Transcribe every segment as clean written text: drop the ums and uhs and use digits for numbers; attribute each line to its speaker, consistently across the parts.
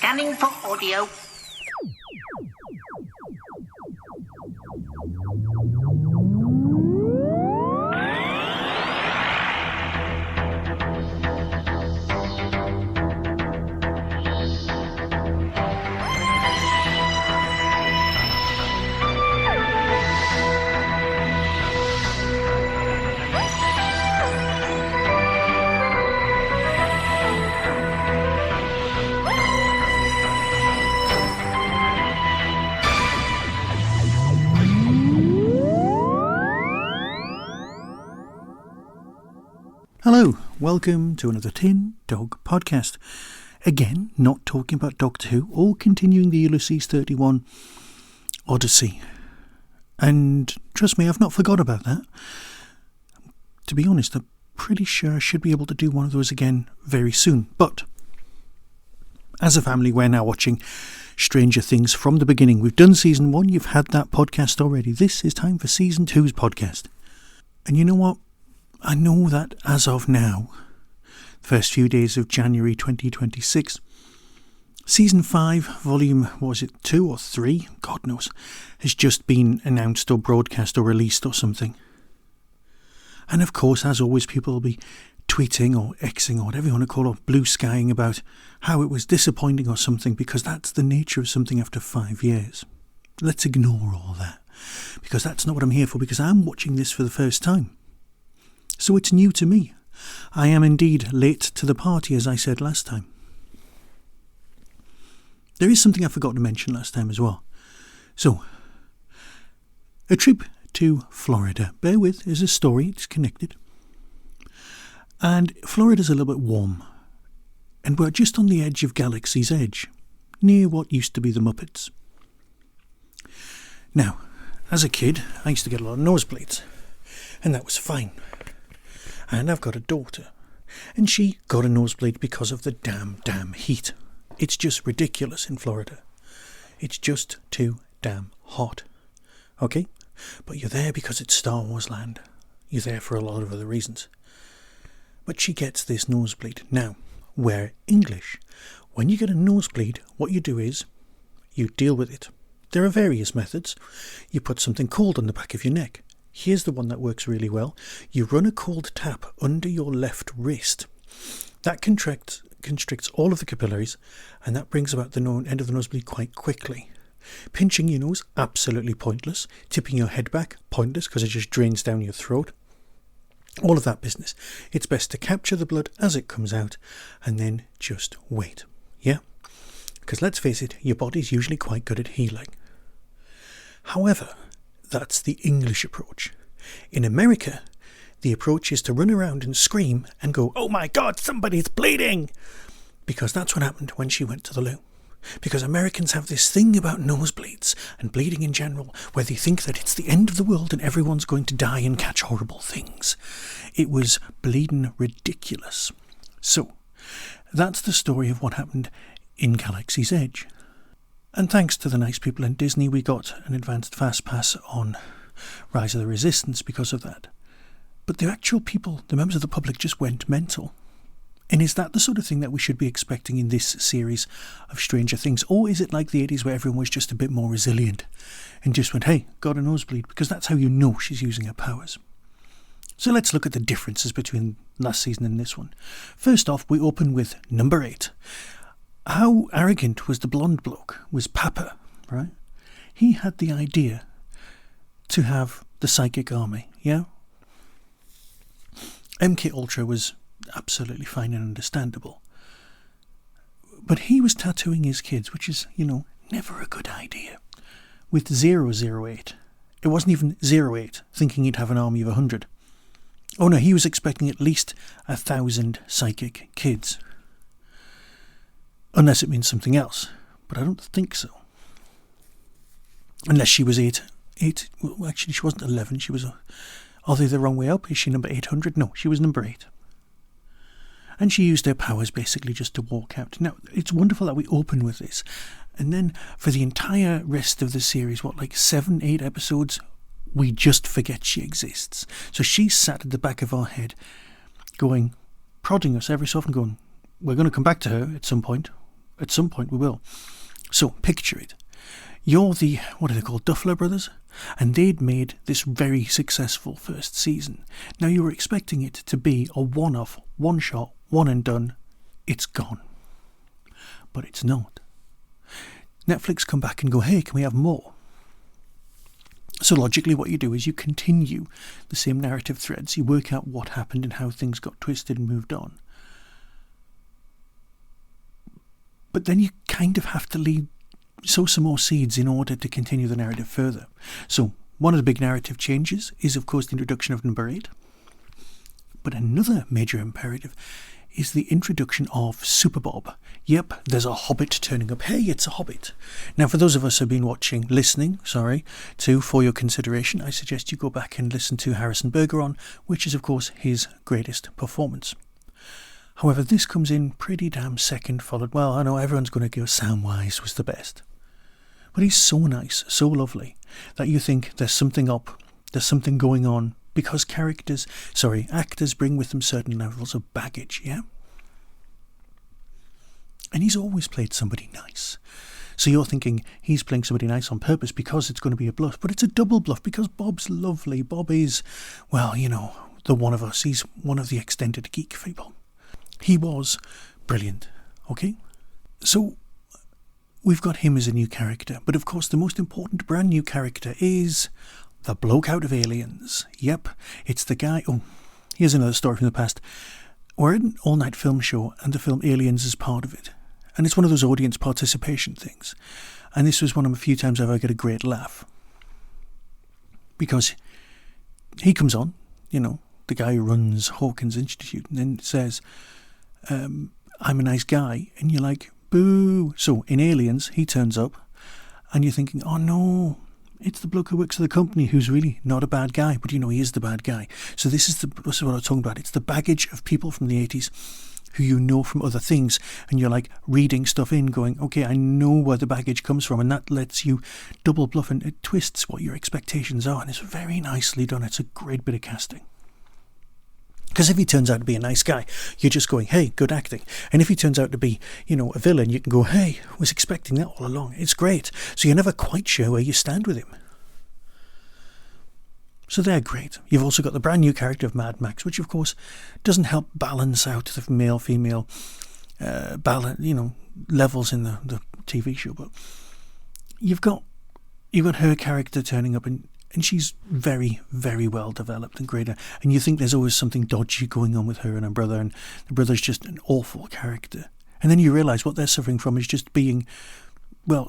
Speaker 1: Scanning for audio.
Speaker 2: Hello, welcome to another Tin Dog podcast. Again, not talking about Doctor Who, or continuing the Ulysses 31 Odyssey. And trust me, I've not forgot about that. To be honest, I'm pretty sure I should be able to do one of those again very soon. But as a family, we're now watching Stranger Things from the beginning. We've done season 1, you've had that podcast already. This is time for season 2's podcast. And you know what? I know that as of now, the first few days of January 2026, Season 5, Volume, 2 or 3, God knows, has just been announced or broadcast or released or something. And of course, as always, people will be tweeting or Xing or whatever you want to call it, or blue skying about how it was disappointing or something, because that's the nature of something after 5 years. Let's ignore all that, because that's not what I'm here for, because I'm watching this for the first time. So it's new to me. I am indeed late to the party, as I said last time. There is something I forgot to mention last time as well. So, a trip to Florida. Bear with, there's a story, it's connected. And Florida's a little bit warm. And we're just on the edge of Galaxy's Edge, near what used to be the Muppets. Now, as a kid, I used to get a lot of nosebleeds. And that was fine. And I've got a daughter, and she got a nosebleed because of the damn heat. It's just ridiculous in Florida. It's just too damn hot. Okay? But you're there because it's Star Wars land. You're there for a lot of other reasons. But she gets this nosebleed. Now, we're English. When you get a nosebleed, what you do is you deal with it. There are various methods. You put something cold on the back of your neck. Here's the one that works really well. You run a cold tap under your left wrist. That constricts all of the capillaries, and that brings about the end of the nosebleed quite quickly. Pinching your nose, absolutely pointless. Tipping your head back, pointless, because it just drains down your throat. All of that business. It's best to capture the blood as it comes out, and then just wait. Yeah? Because let's face it, your body's usually quite good at healing. However, that's the English approach. In America, the approach is to run around and scream and go, "Oh my God, somebody's bleeding!" Because that's what happened when she went to the loo. Because Americans have this thing about nosebleeds and bleeding in general, where they think that it's the end of the world and everyone's going to die and catch horrible things. It was bleeding ridiculous. So, that's the story of what happened in Galaxy's Edge. And thanks to the nice people in Disney, we got an advanced fast pass on Rise of the Resistance because of that. But the actual people, the members of the public, just went mental. And is that the sort of thing that we should be expecting in this series of Stranger Things? Or is it like the 80s where everyone was just a bit more resilient and just went, "Hey, got a nosebleed," because that's how you know she's using her powers. So let's look at the differences between last season and this one. First off, we open with number 8. How arrogant was the blonde bloke? Was Papa, right? He had the idea to have the psychic army, yeah? MK Ultra was absolutely fine and understandable. But he was tattooing his kids, which is, never a good idea. With 008. It wasn't even 08, thinking he'd have an army of 100. Oh no, he was expecting at least 1,000 psychic kids. Unless it means something else. But I don't think so. Unless she was 8. Well, actually, she wasn't 11. She was... Are they the wrong way up? Is she number 800? No, she was number 8. And she used her powers basically just to walk out. Now, it's wonderful that we open with this. And then for the entire rest of the series, 7, 8 episodes, we just forget she exists. So she sat at the back of our head prodding us every so often going, we're going to come back to her at some point. At some point we will. So picture it. You're the, what are they called, Duffler Brothers? And they'd made this very successful first season. Now you were expecting it to be a one-off, one shot, one and done. It's gone. But it's not. Netflix come back and go, hey, can we have more? So logically what you do is you continue the same narrative threads. You work out what happened and how things got twisted and moved on. But then you kind of have to sow some more seeds in order to continue the narrative further. So one of the big narrative changes is, of course, the introduction of number 8. But another major imperative is the introduction of Super Bob. Yep, there's a hobbit turning up. Hey, it's a hobbit. Now, for those of us who have been listening, for your consideration, I suggest you go back and listen to Harrison Bergeron, which is, of course, his greatest performance. However, this comes in pretty damn second, followed. Well, I know everyone's going to go Samwise was the best. But he's so nice, so lovely, that you think there's something up, there's something going on, because actors bring with them certain levels of baggage, yeah? And he's always played somebody nice. So you're thinking he's playing somebody nice on purpose because it's going to be a bluff. But it's a double bluff because Bob's lovely. Bob is, the one of us. He's one of the extended geek people. He was brilliant, okay? So we've got him as a new character. But of course, the most important brand new character is the bloke out of Aliens. Yep, it's the guy. Oh, here's another story from the past. We're at an all-night film show and the film Aliens is part of it. And it's one of those audience participation things. And this was one of the few times I've ever got a great laugh. Because he comes on, the guy who runs Hawkins Institute, and then says, I'm a nice guy. And you're like, boo. So in Aliens, he turns up and you're thinking, oh no, it's the bloke who works for the company who's really not a bad guy, but he is the bad guy. So this is what I'm talking about. It's the baggage of people from the 80s who you know from other things, and you're like reading stuff in, going, okay, I know where the baggage comes from, and that lets you double bluff, and it twists what your expectations are, and it's very nicely done. It's a great bit of casting. Because if he turns out to be a nice guy, you're just going, hey, good acting. And if he turns out to be, a villain, you can go, hey, I was expecting that all along. It's great. So you're never quite sure where you stand with him. So they're great. You've also got the brand new character of Mad Max, which of course doesn't help balance out the male-female levels in the TV show. But you've got her character turning up, and she's very, very well developed and great. And you think there's always something dodgy going on with her and her brother, and the brother's just an awful character. And then you realise what they're suffering from is just being,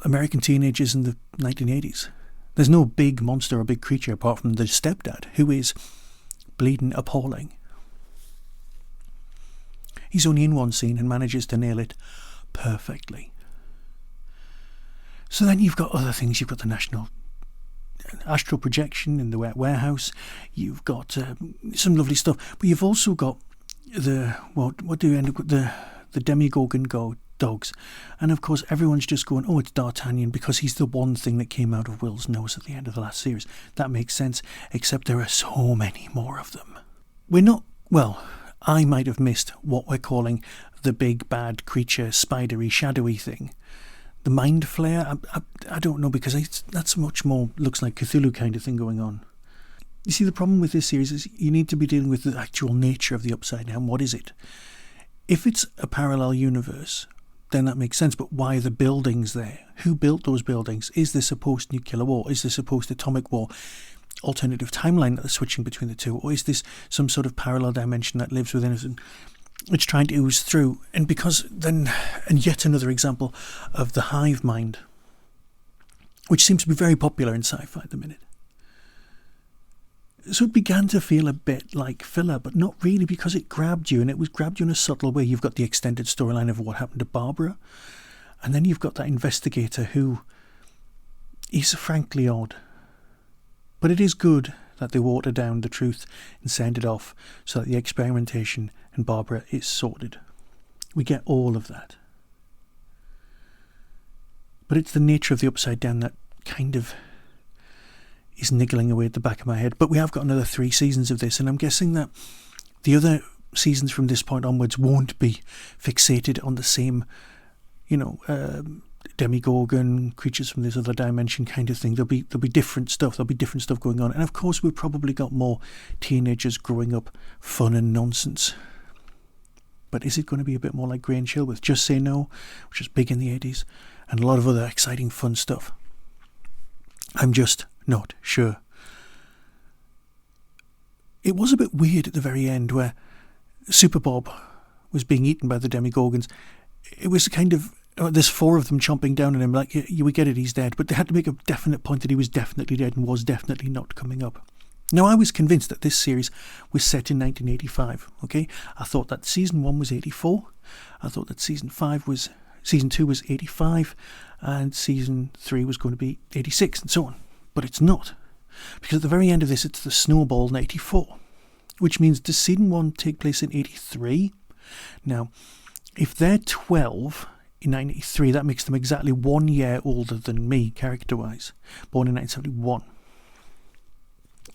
Speaker 2: American teenagers in the 1980s. There's no big monster or big creature apart from the stepdad, who is bleeding appalling. He's only in one scene and manages to nail it perfectly. So then you've got other things. You've got the National Astral Projection in the warehouse. You've got some lovely stuff. But you've also got what do you end up with? The Demogorgon dogs. And of course everyone's just going, oh, it's D'Artagnan because he's the one thing that came out of Will's nose at the end of the last series. That makes sense, except there are so many more of them. I might have missed what we're calling the big bad creature, spidery, shadowy thing. The Mind Flayer, I don't know, because that's much more looks like Cthulhu kind of thing going on. You see, the problem with this series is you need to be dealing with the actual nature of the Upside Down. What is it? If it's a parallel universe, then that makes sense. But why are the buildings there? Who built those buildings? Is this a post-nuclear war? Is this a post-atomic war? Alternative timeline that they're switching between the two? Or is this some sort of parallel dimension that lives within us and it's trying to ooze through? And yet another example of the hive mind, which seems to be very popular in sci-fi at the minute. So it began to feel a bit like filler, but not really, because it grabbed you, and it was grabbed you in a subtle way. You've got the extended storyline of what happened to Barbara, and then you've got that investigator who is frankly odd. But it is good that they water down the truth and send it off so that the experimentation in Barbara is sorted. We get all of that. But it's the nature of the Upside Down that kind of is niggling away at the back of my head. But we have got another 3 seasons of this, and I'm guessing that the other seasons from this point onwards won't be fixated on the same, Demogorgon, creatures from this other dimension kind of thing. There'll be different stuff. There'll be different stuff going on. And of course, we've probably got more teenagers growing up fun and nonsense. But is it going to be a bit more like Grey and Chill with Just Say No, which was big in the 80s, and a lot of other exciting, fun stuff? I'm just not sure. It was a bit weird at the very end where Super Bob was being eaten by the Demogorgons. It was kind of, there's 4 of them chomping down on him, like, we get it, he's dead. But they had to make a definite point that he was definitely dead and was definitely not coming up. Now, I was convinced that this series was set in 1985, okay? I thought that season 1 was 84. I thought that season 2 was 85, and season 3 was going to be 86, and so on. But it's not. Because at the very end of this, it's the snowball in 84. Which means, does season 1 take place in 83? Now, if they're 12 in 1983, that makes them exactly 1 year older than me, character-wise. Born in 1971.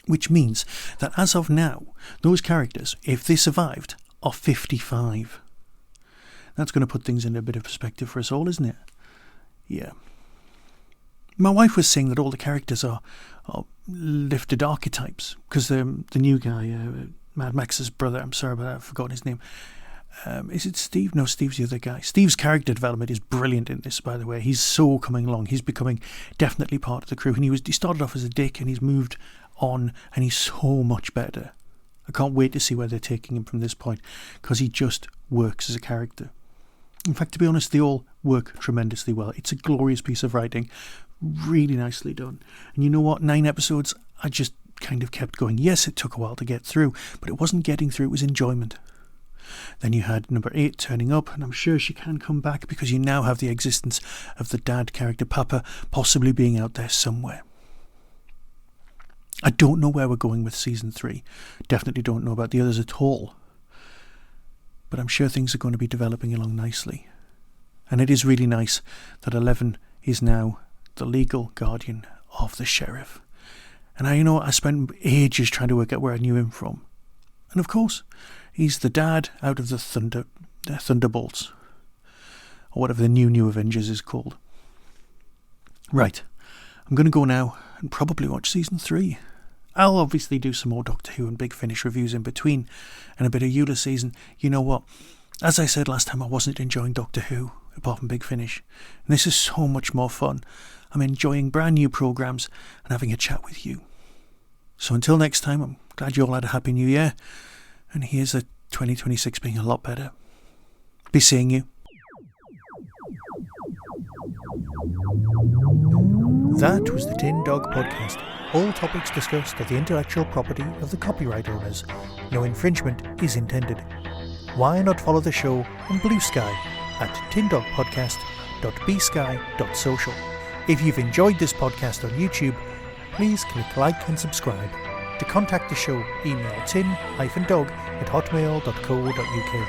Speaker 2: Which means that as of now, those characters, if they survived, are 55. That's going to put things in a bit of perspective for us all, isn't it? Yeah. My wife was saying that all the characters are lifted archetypes, because the new guy, Mad Max's brother, I'm sorry about that, I've forgotten his name. Is it Steve? No, Steve's the other guy. Steve's character development is brilliant in this, by the way. He's so coming along. He's becoming definitely part of the crew. And he started off as a dick, and he's moved on, and he's so much better. I can't wait to see where they're taking him from this point, because he just works as a character. In fact, to be honest, they all work tremendously well. It's a glorious piece of writing, really nicely done. And you know what? 9 episodes, I just kind of kept going. Yes, it took a while to get through, but it wasn't getting through, it was enjoyment. Then you had number 8 turning up, and I'm sure she can come back because you now have the existence of the dad character, Papa, possibly being out there somewhere. I don't know where we're going with season 3. Definitely don't know about the others at all. But I'm sure things are going to be developing along nicely. And it is really nice that 11 is now the legal guardian of the sheriff. And I spent ages trying to work out where I knew him from. And of course, he's the dad out of the Thunderbolts. Or whatever the new Avengers is called. Right. I'm going to go now and probably watch season 3. I'll obviously do some more Doctor Who and Big Finish reviews in between, and a bit of Ulysses. And you know what? As I said last time, I wasn't enjoying Doctor Who, apart from Big Finish. And this is so much more fun. I'm enjoying brand new programmes and having a chat with you. So until next time, I'm glad you all had a happy new year. And here's a 2026 being a lot better. Be seeing you. That was the Tin Dog Podcast. All topics discussed are the intellectual property of the copyright owners. No infringement is intended. Why not follow the show on Blue Sky at tindogpodcast.bsky.social. If you've enjoyed this podcast on YouTube, please click like and subscribe. To contact the show, email tin-dog@hotmail.co.uk.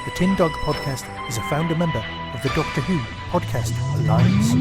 Speaker 2: The Tin Dog Podcast is a founder member of the Doctor Who Podcast Alliance.